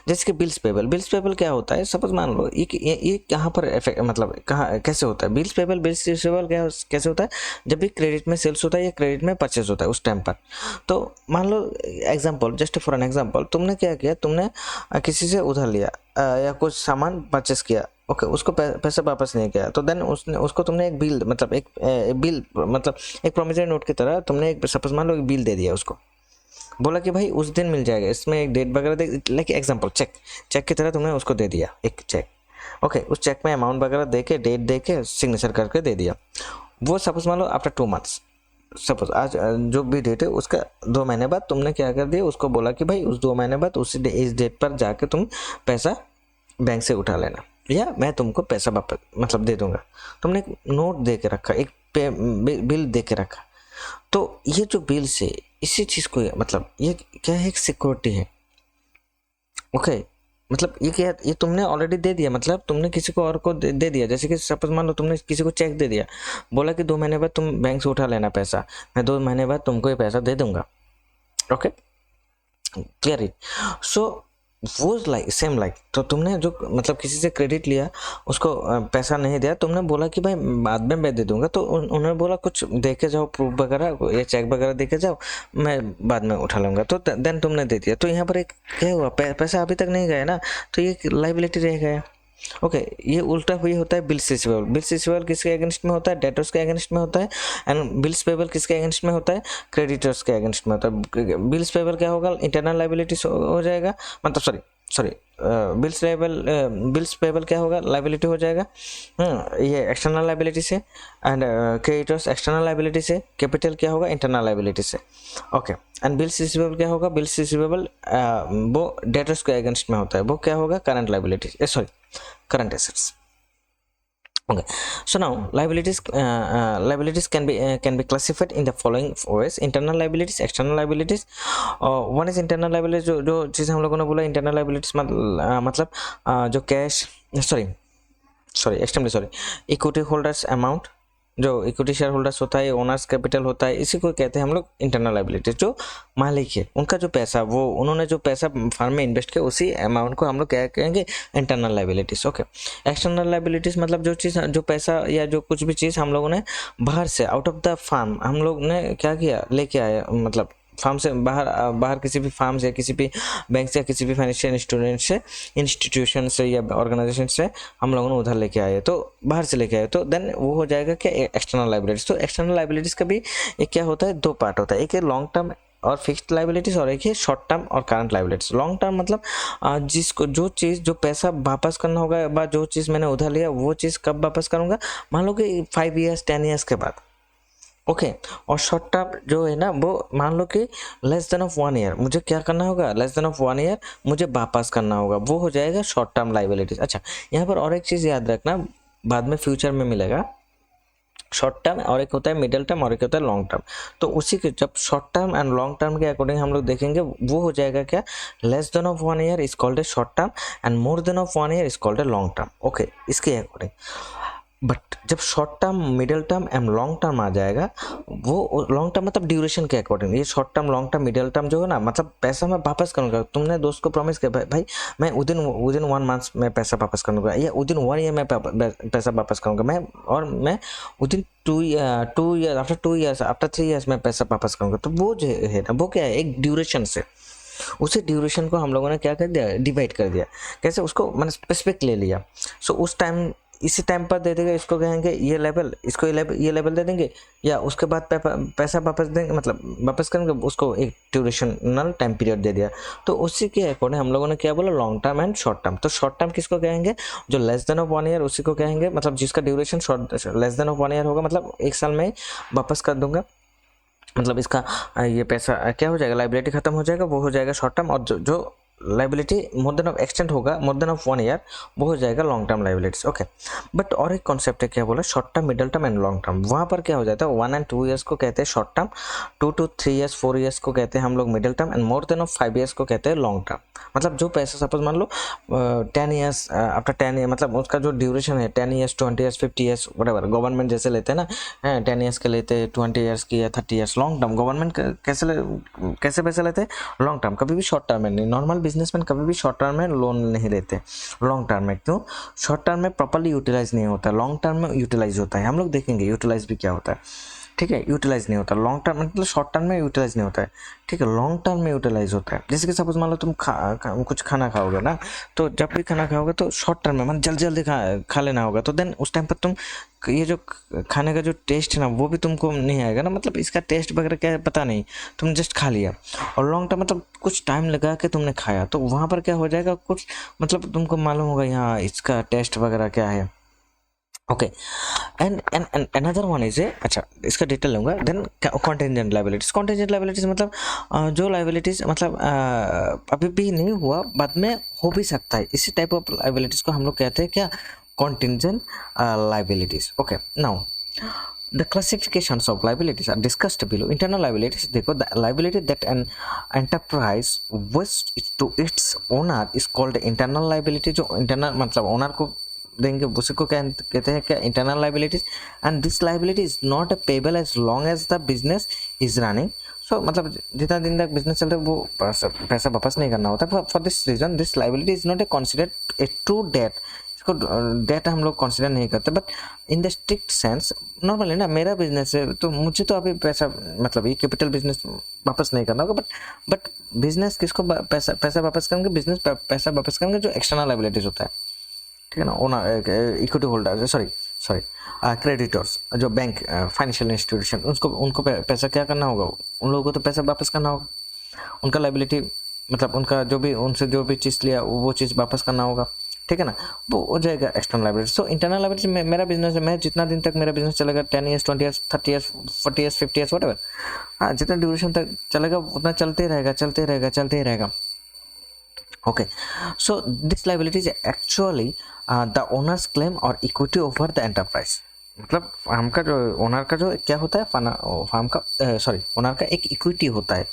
जैसे कि बिल्स पेबल क्या होता है, सपोज मान लो ये कहाँ पर मतलब कहाँ कैसे होता है बिल्स रिसीवेबल क्या कैसे होता है, जब भी क्रेडिट में सेल्स होता है या क्रेडिट में परचेज होता है उस टाइम पर। तो मान लो example, just for an example, तुमने क्या किया, तुमने किसी से उधार लिया या कुछ सामान परचेस किया, ओके उसको पैसा वापस नहीं किया, तो देन उसने उसको तुमने एक बिल मतलब एक बिल मतलब एक प्रोमिसरी नोट की तरह तुमने एक सपोज मान लो एक बिल दे दिया उसको, बोला कि भाई उस दिन मिल जाएगा, इसमें एक डेट वगैरह दे, लाइक एग्जांपल चेक की तरह तुमने उसको दे दिया एक चेक, ओके उस चेक में अमाउंट वगैरह दे के डेट दे के सिग्नेचर करके दे दिया। वो सपोज मान लो आफ्टर 2 मंथ्स, सपोज आज जो भी डेट है उसका 2 महीने बाद तुमने क्या कर दिया, उसको बोला कि भाई उस 2 महीने बाद इस डेट पर जाके तुम पैसा बैंक से उठा लेना या मैं तुमको पैसा वापस मतलब दे दूंगा। तुमने एक नोट दे के रखा, एक बिल दे के रखा। तो ये जो बिल्स है इसी चीज़ को मतलब ये क्या है, एक सिक्योरिटी है। ओके मतलब ये क्या, ये तुमने ऑलरेडी दे दिया, मतलब तुमने किसी को और को दे दिया। जैसे कि सपोज मान लो तुमने किसी को चेक दे दिया, बोला कि 2 महीने बाद तुम बैंक से उठा लेना पैसा, मैं 2 महीने बाद तुमको ये पैसा दे दूंगा। Okay clear it. सो वो लाइक सेम लाइक, तो तुमने जो मतलब किसी से क्रेडिट लिया, उसको पैसा नहीं दिया, तुमने बोला कि भाई बाद में मैं दे दूंगा, तो उन्होंने बोला कुछ दे के जाओ, प्रूफ वगैरह या चेक वगैरह दे के जाओ, मैं बाद में उठा लूंगा, तो देन तुमने दे दिया। तो यहाँ पर एक क्या हुआ, पैसा अभी तक नहीं गया ना, तो ये लाइबिलिटी रह गया। ओके ये उल्टा हुई होता है बिल्स रिसीवेबल किसके अगेंस्ट में होता है, डेटर्स के अगेंस्ट में होता है, एंड बिल्स पेबल किसके अगेंस्ट में होता है, क्रेडिटर्स के अगेंस्ट में होता है। बिल्स पेबल क्या होगा, इंटरनल लाइबिलिटी हो जाएगा, मतलब सॉरी बिल्स पेबल क्या होगा, लाइबिलिटी हो जाएगा ये एक्सटर्नल लाइबिलिटी से, एंड क्रेडिटर्स एक्सटर्नल लाइबिलिटी से, कैपिटल क्या होगा इंटरनल लाइबिलिटी से। ओके एंड बिल्स रिसीवेबल क्या होगा, बिल्स रिसीवेबल वो डेटर्स के अगेंस्ट में होता है, वो क्या होगा current liability, sorry current assets. Okay, so now liabilities can be classified in the following ways: internal liabilities, external liabilities. One is internal liabilities, जो चीज़ हम लोगों ने बोला internal liabilities मतलब जो cash extremely sorry equity holders amount, जो equity share holders होता है, ओनर्स कैपिटल होता है, इसी को कहते हैं हम लोग इंटरनल लाइबिलिटीज। जो मालिक है उनका जो पैसा, वो उन्होंने जो पैसा फर्म में इन्वेस्ट किया, उसी अमाउंट को हम लोग क्या कहेंगे, internal liabilities. Okay external liabilities मतलब जो चीज़, जो पैसा या जो कुछ भी चीज़ हम लोगों ने बाहर से आउट ऑफ द फार्म हम लोग ने क्या किया, लेके आया, मतलब फार्म से बाहर किसी भी फार्म से, किसी भी बैंक से, किसी भी फाइनेंशियल इंस्टीट्यूशन से या ऑर्गेनाइजेशन से हम लोगों ने उधार लेके आए, तो बाहर से लेके आए, तो देन वो हो जाएगा क्या, एक्सटर्नल लाइबिलिटीज। तो एक्सटर्नल लाइबिलिटीज का भी एक क्या होता है, 2 पार्ट होता है, एक है लॉन्ग टर्म और फिक्स्ड लाइबिलिटीज, और एक है शॉर्ट टर्म और करंट लाइबिलिटीज। लॉन्ग टर्म मतलब जिसको जो चीज़, जो पैसा वापस करना होगा, या जो चीज़ मैंने उधार लिया वो चीज़ कब वापस करूँगा, मान लो कि 5 ईयर्स 10 ईयर्स के बाद। ओके और शॉर्ट टर्म जो है ना, वो मान लो कि लेस देन ऑफ 1 ईयर मुझे क्या करना होगा, लेस देन ऑफ 1 ईयर मुझे वापस करना होगा, वो हो जाएगा शॉर्ट टर्म लाइबिलिटीज। अच्छा यहाँ पर और एक चीज़ याद रखना, बाद में फ्यूचर में मिलेगा, शॉर्ट टर्म और एक होता है मिडिल टर्म और एक होता है लॉन्ग टर्म। तो उसी के जब short term and long term के अकॉर्डिंग हम लोग देखेंगे, वो हो जाएगा क्या, less than of 1 year is called a short term and more than of 1 year is called a long term. Okay इसके अकॉर्डिंग, बट जब short term, middle term and long term आ जाएगा, वो लॉन्ग टर्म मतलब duration के according, ये short term, long term, middle term जो है ना, मतलब पैसा मैं वापस करूँगा। तुमने दोस्त को प्रॉमिस किया भाई मैं विदिन 1 मंथ में पैसा वापस करूँगा, या विदिन 1 ईयर में पैसा वापस करूँगा, मैं within 2 year after 2 years after 3 years में पैसा वापस करूँगा। तो वो जो है ना, वो क्या है, एक ड्यूरेशन से, उसी ड्यूरेशन को हम लोगों ने क्या कर दिया, डिवाइड कर दिया। कैसे, उसको मैंने स्पेसिफिक ले लिया। सो उस टाइम, इसी टाइम पर दे देंगे, इसको कहेंगे ये लेवल, इसको ये लेवल दे देंगे, या उसके बाद पैसा वापस देंगे, मतलब वापस करेंगे, उसको एक ड्यूरेशनल टाइम पीरियड दे दिया। तो उसी के अकॉर्डिंग हम लोगों ने क्या बोला, long term and short term. तो शॉर्ट टर्म किसको कहेंगे, जो लेस देन ऑफ 1 ईयर उसी को कहेंगे, मतलब जिसका duration less than of 1 year होगा, मतलब 1 साल में वापस कर दूंगा, मतलब इसका ये पैसा क्या हो जाएगा, लाइबिलिटी खत्म हो जाएगा, वो हो जाएगा शॉर्ट टर्म। और जो liability more than of extend होगा, मोर देन ऑफ 1 ईयर, वो हो जाएगा long term liabilities. Okay but और एक कॉन्सेप्ट है, क्या बोला, short term, middle term and long term. वहाँ पर क्या हो जाता है, 1 and 2 ईयर्स को कहते हैं short term, 2 to 3 years 4 years को कहते हैं हम लोग middle term, and more than of 5 years को कहते हैं लॉन्ग टर्म। मतलब जो पैसा सपोज मान लो 10 ईयर्स, आफ्टर 10 ईयर, मतलब उसका जो ड्यूरेशन है 10 years 20 years 50 years whatever, government जैसे लेते हैं ना, 10 ईयर्स के लेते, 20 ईयर्स की या 30 ईयर्स। लॉन्ग टर्म गवर्नमेंट कैसे पैसे लेते हैं, लॉन्ग टर्म, कभी भी शॉर्ट टर्म में नहीं। नॉर्मल बिजनेसमैन कभी भी शॉर्ट टर्म में लोन नहीं लेते, लॉन्ग टर्म में। क्यों? शॉर्ट टर्म में प्रॉपर्ली यूटिलाइज नहीं होता, लॉन्ग टर्म में यूटिलाइज होता है। हम लोग देखेंगे यूटिलाइज भी क्या होता है, ठीक है। यूटिलाइज नहीं होता लॉन्ग टर्म मतलब शॉर्ट टर्म में यूटिलाइज नहीं होता है, ठीक है। लॉन्ग टर्म में यूटिलाइज होता है। जैसे कि सपोज मान लो तुम कुछ खाना खाओगे ना, तो जब भी खाना खाओगे तो शॉर्ट टर्म में मतलब जल्दी जल्दी खा लेना होगा, तो देन उस टाइम पर तुम ये जो खाने का जो टेस्ट है ना वो भी तुमको नहीं आएगा ना, मतलब इसका टेस्ट वगैरह क्या है पता नहीं, तुम जस्ट खा लिया। और लॉन्ग टर्म मतलब कुछ टाइम लगा के तुमने खाया, तो वहाँ पर क्या हो जाएगा, कुछ मतलब तुमको मालूम होगा यहाँ इसका टेस्ट वगैरह क्या है। Okay, and another one is अच्छा इसका डिटेल लूँगा। Then contingent liabilities. Contingent liabilities मतलब जो लाइबिलिटीज मतलब अभी भी नहीं हुआ, बाद में हो भी सकता है, इसी टाइप ऑफ लाइबिलिटीज को हम लोग कहते हैं क्या, contingent liabilities. Okay, now the classifications of liabilities are discussed below. Internal liabilities, देखो the liability that an enterprise wishes to its owner is called internal liability। जो internal मतलब ओनर को देंगे उसी को कहते हैं क्या, internal liabilities. And this liability is not payable as long as the business is running. So मतलब जितना दिन तक बिजनेस चल रहा है वो पैसा वापस नहीं करना होता। For this reason this liability is not a considered a true debt. इसको डेट हम लोग कंसिडर नहीं करते, but in the strict sense normally ना मेरा बिजनेस है तो मुझे तो अभी पैसा मतलब ये कैपिटल बिजनेस वापस नहीं करना होगा, बट बिजनेस किसको पैसा वापस करेंगे, बिजनेस पैसा वापस करेंगे जो एक्सटर्नल लाइबिलिटीज होता है, ठीक है ना। Owner equity holder sorry creditors जो बैंक फाइनेंशियल इंस्टीट्यूशन उनको पैसा क्या करना होगा, उन लोगों को तो पैसा वापस करना होगा। उनका लाइबिलिटी मतलब उनका जो भी उनसे जो भी चीज़ लिया वो चीज़ वापस करना होगा, ठीक है ना। वो हो जाएगा external liability. So internal liability मेरा बिजनेस है, मैं जितना दिन तक मेरा बिजनेस चलेगा 10 years 20 years 30 years 40 years 50 years what ever, हाँ जितना ड्यूरेशन तक चलेगा उतना चलते रहेगा। Okay, so this liability is actually the owner's claim or equity over the enterprise। मतलब फार्म का जो ओनर का जो क्या होता है, फार्म का ओनर का एक इक्विटी होता है,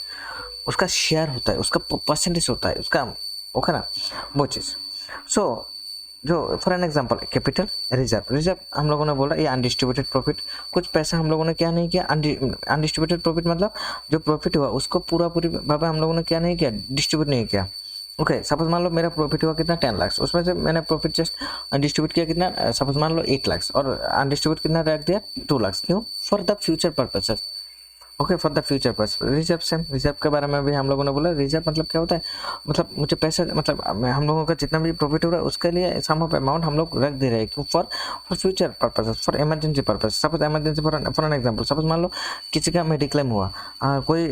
उसका शेयर होता है, उसका परसेंटेज होता है उसका, ओके ना, वो चीज़। सो जो for an example capital reserve हम लोगों ने बोला ये अनडिस्ट्रीब्यूटेड प्रॉफिट। कुछ पैसा हम लोगों ने क्या नहीं किया, अनडिस्ट्रीब्यूटेड प्रॉफिट मतलब जो प्रॉफिट हुआ उसको पूरी बाबा हम लोगों ने क्या नहीं किया, डिस्ट्रीब्यूट नहीं किया। ओके, सपोज मान लो मेरा प्रॉफिट हुआ कितना 10 लाख, उसमें से मैंने प्रॉफिट जस्ट डिस्ट्रीब्यूट किया कितना, सपोज मान लो 8 लाख, और अनडिस्ट्रीब्यूट कितना रख दिया 2 लाख। क्यों? For the future purposes. Okay, for the future purpose. Reserve same, reserve के बारे में भी हम लोगों ने बोला। रिजर्व मतलब क्या होता है, मतलब मुझे पैसा मतलब हम लोगों का जितना भी प्रॉफिट हो रहा है उसके लिए सम ऑफ अमाउंट हम लोग रख दे रहे हैं, क्यों, for future purposes, for emergency purpose. Suppose emergency for an example, suppose मान लो किसी का मेडिक्लेम हुआ, कोई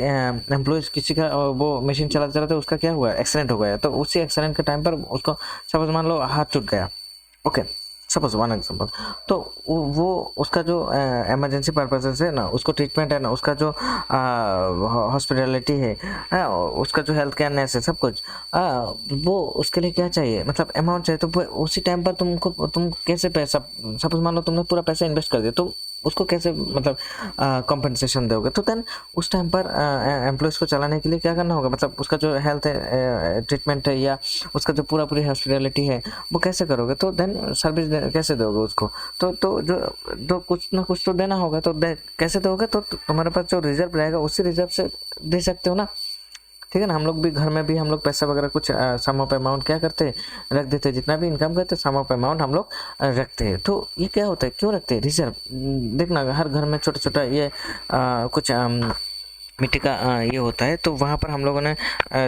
एम्प्लॉयज किसी का वो मशीन चला था उसका क्या हुआ, एक्सीडेंट हो गया, तो उसी एक्सीडेंट के टाइम पर उसको सपोज मान लो हाथ टूट गया, ओके सपोज वन एग्जाम्पल, तो वो उसका जो इमरजेंसी पर्पसेस है ना, उसको ट्रीटमेंट है ना, उसका जो हॉस्पिटलिटी है, उसका जो हेल्थ केयर नेस है, सब कुछ वो उसके लिए क्या चाहिए, मतलब अमाउंट चाहिए। तो उसी टाइम पर तुम कैसे पैसा, सपोज मान लो तुमने पूरा पैसा इन्वेस्ट कर दिया, तो उसको कैसे मतलब कॉम्पनसेशन दोगे। तो देन उस टाइम पर एम्प्लॉयज़ को चलाने के लिए क्या करना होगा, मतलब उसका जो हेल्थ है ट्रीटमेंट है या उसका जो पूरी हॉस्पिटलिटी है वो कैसे करोगे, तो देन सर्विस कैसे दोगे उसको, तो जो कुछ ना कुछ तो देना होगा। तो कैसे दोगे, तो तुम्हारे पास जो रिजर्व रहेगा उसी रिजर्व से दे सकते हो ना, ठीक है ना। हम लोग भी घर में भी हम लोग पैसा वगैरह कुछ सम ऑफ अमाउंट क्या करते हैं, रख देते हैं, जितना भी इनकम करते हैं सम ऑफ अमाउंट हम लोग रखते हैं। तो ये क्या होता है, क्यों रखते हैं रिजर्व। देखना हर घर में छोटा छोटा ये कुछ मिट्टी का ये होता है, तो वहाँ पर हम लोगों ने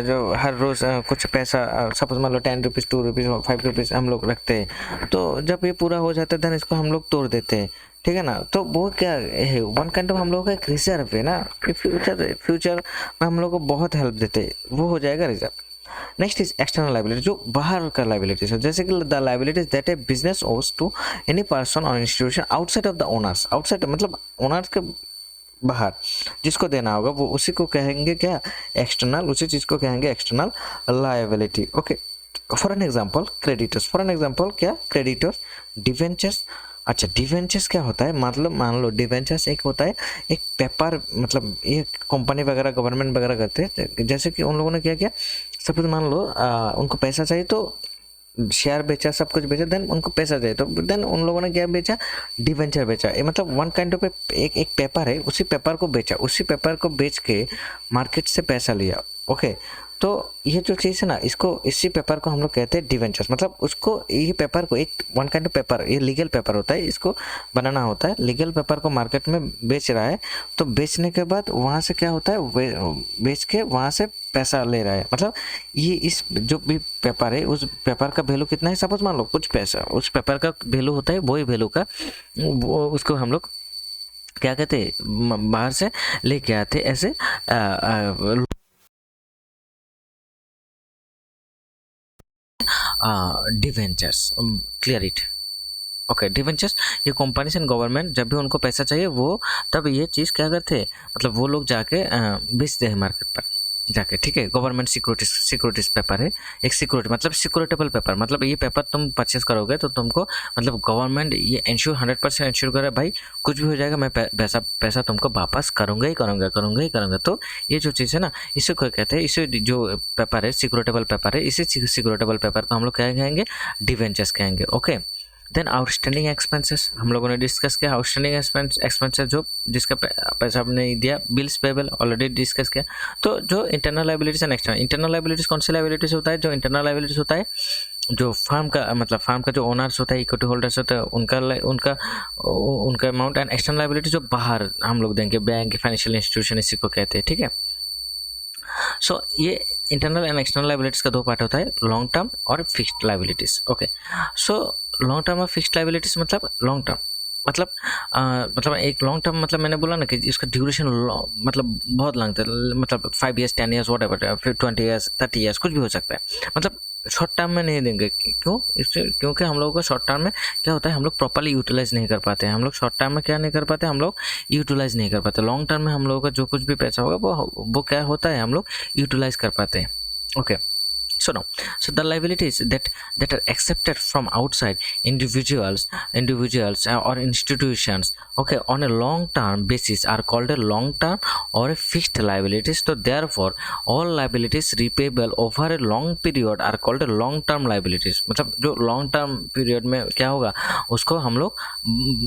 जो हर रोज़ कुछ पैसा सपोज मान लो 10 रुपीज़ 2 रुपीज़ 5 रुपीज़ हम लोग रखते हैं। तो जब ये पूरा हो जाता है देन इसको हम लोग तोड़ देते हैं, ठीक है ना। तो वो क्या है, वन काइंड ऑफ हम लोगों का एक रिजर्व है ना, फ्यूचर में हम लोग को बहुत हेल्प देते हैं, वो हो जाएगा reserve. Next is external liability, जो बाहर का लाइबिलिटीज है, जैसे कि the liabilities that a business owes to any person और institution outside of the owners. Outside मतलब ओनर्स के बाहर जिसको देना होगा वो उसी को कहेंगे क्या, एक्सटर्नल, उसी चीज़ को कहेंगे external liability. Okay, for an example creditors, for an example क्या, क्रेडिटर्स, डिवेंचर्स। अच्छा डिवेंचर्स क्या होता है, मतलब मान लो डिवेंचर्स एक होता है एक पेपर, मतलब ये कंपनी वगैरह गवर्नमेंट वगैरह करते हैं, जैसे कि उन लोगों ने क्या किया, सपोज मान लो उनको पैसा चाहिए तो शेयर बेचा, सब कुछ बेचा, देन उनको पैसा चाहिए तो देन उन लोगों ने क्या बेचा, डिवेंचर बेचा। ये मतलब वन काइंड ऑफ एक पेपर है, उसी पेपर को बेचा, उसी पेपर को बेच के मार्केट से पैसा लिया। ओके, तो ये जो चीज़ है ना, इसको इसी पेपर को हम लोग कहते हैं डिवेंचर्स। मतलब उसको ये पेपर को एक वन काइंड ऑफ पेपर, ये लीगल पेपर होता है, इसको बनाना होता है। लीगल पेपर को मार्केट में बेच रहा है, तो बेचने के बाद वहाँ से क्या होता है, बेच के वहाँ से पैसा ले रहा है। मतलब ये इस जो भी पेपर है उस पेपर का वैल्यू कितना है, सपोज मान लो कुछ पैसा उस पेपर का वैल्यू होता है, वही वैल्यू का वो उसको हम लोग क्या कहते हैं, बाहर से लेके आते ऐसे debentures. Clear it? Okay, debentures ये कंपनीज एंड गवर्नमेंट जब भी उनको पैसा चाहिए वो तब ये चीज़ क्या करते हैं, मतलब वो लोग जाके बेचते हैं मार्केट पर जाके, ठीक है। गवर्नमेंट सिक्योरिटीज पेपर है, एक सिक्योरिटी मतलब सिक्योरिटेबल पेपर, मतलब ये पेपर तुम परचेस करोगे तो तुमको मतलब गवर्नमेंट ये इंश्योर 100% इंश्योर करे भाई कुछ भी हो जाएगा मैं पैसा तुमको वापस करूँगा ही करूँगा। तो ये जो चीज़ है ना, इसे क्या कहते हैं, इसे जो पेपर है सिक्योरिटेबल पेपर है, इसी सिक्योरिटेबल पेपर को हम लोग क्या कहेंगे, डिवेंचर्स कहेंगे। ओके, देन आउटस्टैंडिंग एक्सपेंसेस हम लोगों ने डिस्कस किया। आउटस्टैंडिंग एक्सपेंसेस जो जिसका पैसा आपने नहीं दिया, बिल्स पेबल ऑलरेडी डिस्कस किया। तो जो internal liabilities and external, internal liabilities कौन सी लायबिलिटीज होता है, जो इंटरनल लायबिलिटीज होता है जो फार्म का मतलब फार्म का जो ओनर्स होता है, इक्विटी होल्डर्स होता है, उनका अमाउंट। एंड एक्सटर्नल लायबिलिटी जो बाहर हम लोग देंगे, बैंक, फाइनेंशियल इंस्टीट्यूशन, इसी को कहते हैं, ठीक है। सो ये इंटरनल एंड एक्सटर्नल लायबिलिटीज का दो पार्ट होता है, लॉन्ग टर्म और fixed liabilities. Okay, so long term और फिक्स्ड लायबिलिटीज मतलब लॉन्ग टर्म मतलब एक लॉन्ग टर्म मतलब मैंने बोला ना कि इसका ड्यूरेशन मतलब बहुत लॉन्ग था, मतलब 5 ईयर्स 10 ईयर्स वॉट एवर, फिर 20 ईयर्स 30 ईयर्स कुछ भी हो सकता है। मतलब शॉर्ट टर्म में नहीं देंगे, क्यों? इससे क्योंकि हम लोगों को शॉर्ट टर्म में क्या होता है, हम लोग प्रॉपर्ली यूटिलाइज नहीं कर पाते हैं। हम लोग शॉर्ट टर्म में क्या नहीं कर पाते, हम लोग यूटिलाइज नहीं कर पाते। लॉन्ग टर्म में हम लोगों का जो कुछ भी पैसा होगा वो क्या होता है, हम लोग यूटिलाइज कर पाते हैं। Okay, so now the liabilities that are accepted from outside individuals or institutions, okay, on a long term basis are called a long term or a fixed liabilities. So therefore all liabilities repayable over a long period are called a long term liabilities। मतलब जो long term period में क्या होगा उसको हम लोग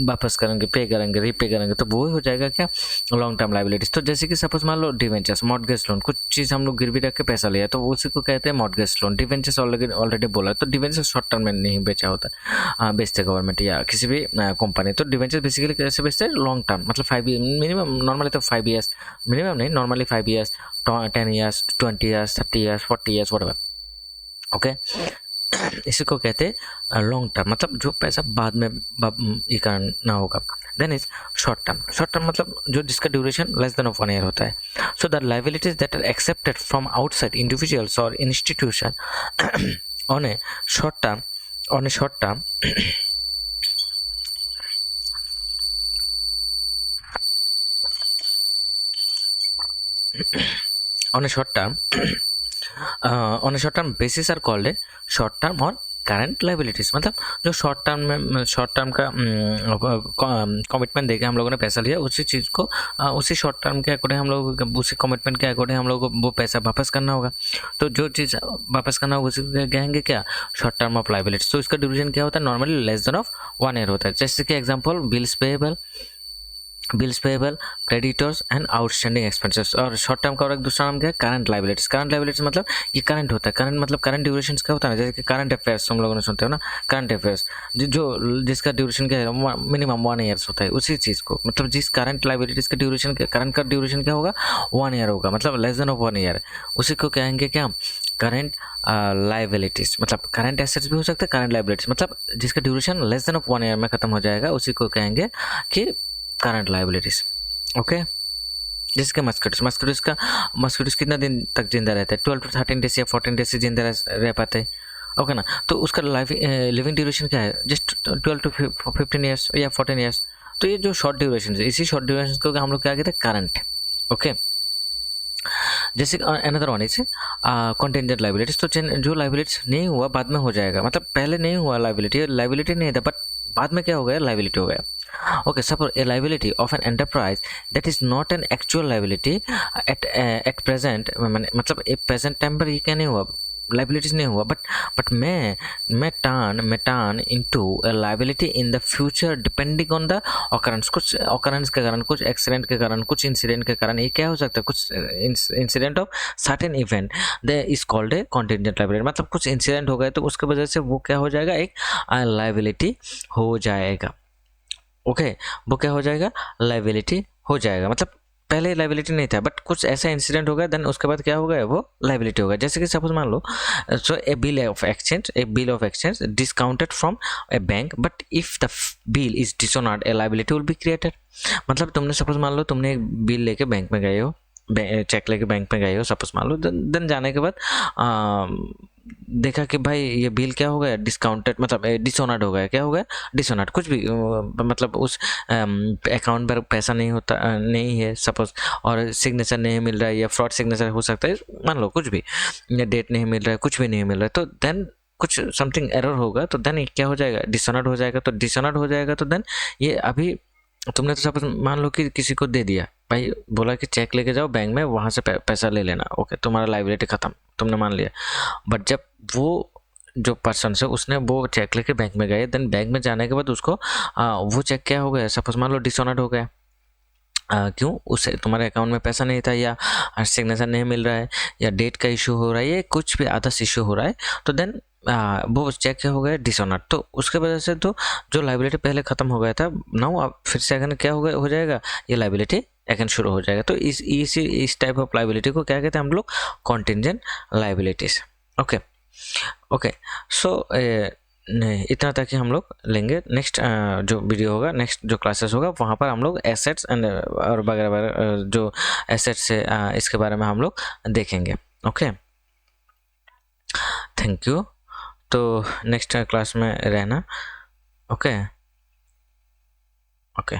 वापस करेंगे, पे करेंगे, रीपे करेंगे, तो वो हो जाएगा क्या, लॉन्ग टर्म लायबिलिटीज। तो जैसे कि सपोज मान लो डिवेंचर्स, मॉर्टगेज लोन, कुछ चीज़ हम लोग गिरवी रख के पैसा लिया तो उसी को कहते हैं मॉर्टगेज लोन। डिवेंचर्स ऑलरेडी बोला, तो डिवेंचर्स शॉर्ट टर्म में नहीं बेचा होता, बेचते गवर्नमेंट या किसी भी कंपनी। तो डिवेंचर्स बेसिकली कैसे बेचते हैं, लॉन्ग टर्म, मतलब 5 मिनिमम, नॉर्मली तो 5 ईयर्स मिनिमम नहीं, normally 5 years, 10 years, 20 years, 30 years, 40 years whatever. Okay, इसी को कहते हैं लॉन्ग टर्म, मतलब जो पैसा बाद में ये करना होगा। देन इज शॉर्ट टर्म मतलब जो जिसका duration less than of 1 year होता है। So the liabilities that are accepted from outside individuals और institution on a short term on a short term on a short term basis are called a short term or current liabilities. मतलब जो short term का commitment देके हम लोगों ने पैसा लिया, उसी चीज़ को उसी शॉर्ट टर्म के अकॉर्डिंग हम लोग उसी कमिटमेंट के अकॉर्डिंग हम लोग को वो पैसा वापस करना होगा। तो जो चीज़ वापस करना होगा उसी को कहेंगे क्या, शॉर्ट टर्म ऑफ लाइबिलिटीज। तो इसका ड्यूरेशन क्या होता है, normally less than of 1 year होता है। जैसे कि example bills payable, creditors and outstanding expenses. और शॉर्ट टर्म का और एक दूसरा नाम क्या है, करंट लायबिलिटीज। करंट लायबिलिटीज मतलब ये करंट होता है, करंट मतलब करंट ड्यूरेशन क्या होता है ना, जैसे कि करंट अफेयर्स हम लोगों ने सुनते हो ना, करंट अफेयर्स जो जिसका ड्यूरेशन क्या है, मिनिमम 1 ईयर्स होता है, उसी चीज़ को मतलब जिस करंट लायबिलिटीज का ड्यूरेशन, करंट का ड्यूरेशन क्या होगा, 1 ईयर होगा, मतलब लेस देन ऑफ 1 ईयर, उसी को कहेंगे क्या, करंट लायबिलिटीज। मतलब करंट एसेट्स भी हो सकते हैं, करंट लायबिलिटीज मतलब जिसका duration less than of 1 year में खत्म हो जाएगा, उसी को कहेंगे कि करंट लायबिलिटीज। ओके, जिसके मस्किटोस कितना दिन तक जिंदा रहता है, 12 to 13 डेज या 14 डेज से जिंदा रह पाते हैं। ओके ना, तो उसका लिविंग ड्यूरेशन क्या है, जस्ट 12 to 15 ईयर्स या 14 ईयर्स। तो ये जो शॉर्ट ड्यूरेशन है, इसी शॉर्ट ड्यूरेशन को हम लोग क्या कहते हैं, करंट। ओके, जैसे another one is contingent liabilities. तो जो लायबिलिटीज नहीं हुआ बाद में हो जाएगा, मतलब पहले नहीं हुआ लायबिलिटी नहीं था, बट बाद में क्या हो गया, लायबिलिटी हो गया। Okay, suppose a liability of an enterprise that is not an actual liability at present, मतलब एक present टाइम पर ये क्या नहीं हुआ, लाइबिलिटीज नहीं हुआ, बट मैं turn into a liability in the future depending on the occurrence. कुछ ऑकरेंस के कारण, कुछ एक्सीडेंट के कारण, कुछ इंसिडेंट के कारण ये क्या हो सकता है, कुछ incident of certain event they is called A contingent liability. मतलब कुछ इंसिडेंट हो गए तो उसके वजह से वो क्या हो जाएगा, एक लाइबिलिटी हो जाएगा। ओके, वो क्या हो जाएगा, लाइबिलिटी हो जाएगा। मतलब पहले लाइबिलिटी नहीं था, बट कुछ ऐसा इंसिडेंट हो गया, देन उसके बाद क्या हो गया, वो लाइबिलिटी हो गया। जैसे कि सपोज मान लो, so a bill of exchange discounted from a bank, but if the bill is dishonoured a liability will be created. मतलब तुमने सपोज मान लो, तुमने एक बिल लेके बैंक में गए हो, चेक लेके बैंक में गए हो सपोज मान लो, देन जाने के बाद देखा कि भाई ये बिल क्या हो गया, डिस्काउंटेड, मतलब डिसऑनर्ड हो गया। क्या हो गया, डिसऑनर्ड, कुछ भी मतलब उस अकाउंट पर पैसा नहीं होता, नहीं है सपोज, और सिग्नेचर नहीं मिल रहा है, या फ्रॉड सिग्नेचर हो सकता है, मान लो कुछ भी, या डेट नहीं मिल रहा है, कुछ भी नहीं मिल रहा है, तो देन कुछ समथिंग एरर होगा, तो देन क्या हो जाएगा, डिसऑनर्ड हो जाएगा। तो डिसऑनर्ड हो जाएगा तो देन ये अभी तुमने तो सपोज मान लो कि किसी को दे दिया, भाई बोला कि चेक लेके जाओ बैंक में, वहाँ से पैसा ले लेना, ओके, तुम्हारा लाइबिलिटी खत्म, तुमने मान लिया। बट जब वो जो पर्सन से उसने वो चेक लेके बैंक में गए, देन बैंक में जाने के बाद उसको वो चेक क्या हो गया, सपोज मान लो डिसऑनर्ड हो गया। क्यों, उससे तुम्हारे अकाउंट में पैसा नहीं था, या सिग्नेचर नहीं मिल रहा है, या डेट का इशू हो रहा है, या कुछ भी अदर्स इशू हो रहा है, तो देन वो चेक क्या हो गया, डिसऑनर्ड। तो उसके वजह से तो जो लाइबिलिटी पहले खत्म हो गया था, नाउ अब फिर से अगेन क्या हो जाएगा, ये लाइबिलिटी अगेन शुरू हो जाएगा। तो इस टाइप ऑफ लाइबिलिटी को क्या कहते हैं हम लोग, कॉन्टिजेंट लाइबिलिटीज। ओके ओके, सो नहीं, इतना तक ही हम लोग लेंगे। नेक्स्ट जो वीडियो होगा, नेक्स्ट जो क्लासेस होगा, वहाँ पर हम लोग एसेट्स एंड और वगैरह वगैरह जो एसेट्स है इसके बारे में हम लोग देखेंगे। Okay, thank you. तो नेक्स्ट क्लास में रहना। Okay okay.